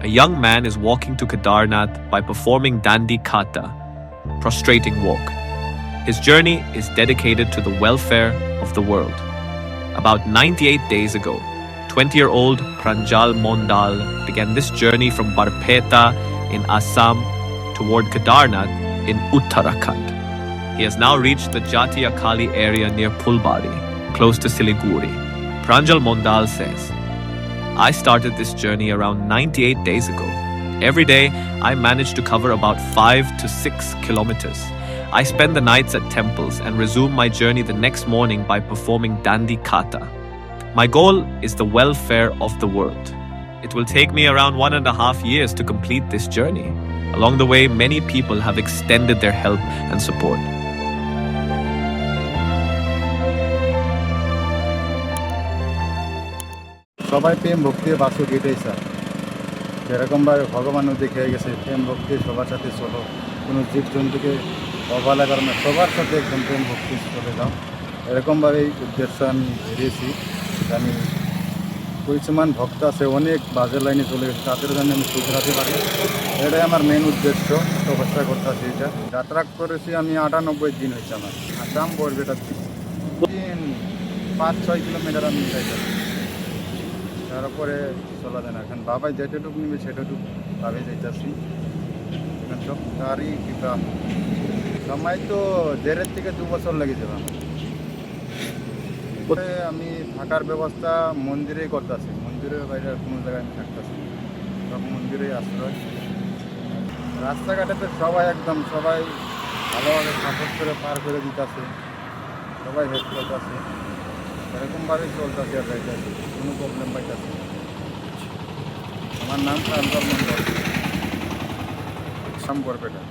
a young man is walking to Kedarnath by performing Dandi Khata, prostrating walk. His journey is dedicated to the welfare of the world. About 98 days ago, 20-year-old Pranjal Mondal began this journey from Barpeta in Assam toward Kedarnath in Uttarakhand. He has now reached the Jatiya Kali area near Pulbari, close to Siliguri. Pranjal Mondal says, I started this journey around 98 days ago. Every day, I managed to cover about 5 to 6 kilometers. I spend the nights at temples and resume my journey the next morning by performing Dandi Khata. My goal is the welfare of the world. It will take me around 1.5 years to complete this journey. Along the way, many people have extended their help and support. সবাই প্রেম ভক্তি বাসুক এটাই sir যেরকমভাবে ভগবানও দেখে গেছে প্রেম ভক্তি সবার সাথে চলো কোনো জীবজন্তুকে অবহেলা করে না সবার সাথে একদম প্রেম ভক্তি চলে যাও এরকমভাবেই উদ্দেশ্য আমি বেরিয়েছি আমি কিছুমান ভক্ত আছে অনেক বাজে লাইনে চলে গেছে তাদের জন্য আমি শুধরাতে পারি এটাই আমার মেন উদ্দেশ্য তপস্যা করতে আছি এটা যাত্রা করেছি আমি 98 দিন হয়েছে আমার আসাম বরবেটা দিন 5-6 কিলোমিটার আমি যাইতেছি তারপরে চলা যায় না এখন বাবাই যেটাটুকু নিবে সেটাটুকু ভাবে যাইতেছি সব তারই কৃপা সময় তো 1.5 থেকে 2 বছর লেগে যাবে আমি থাকার ব্যবস্থা মন্দিরেই করতেছি মন্দিরের বাইরে কোনো জায়গায় আমি থাকতেছি সব মন্দিরেই আশ্রয় রাস্তাঘাটে তো সবাই একদম সবাই ভালোভাবে সাপোর্ট করে পার করে দিতেছে সবাই হেল্প করতেছে এরকমভাবেই চলতেছে আর যাইতেছে কোনো প্রবলেম পাইতেছে আমার নাম প্রাঞ্জল মন্ডল বরপেটা।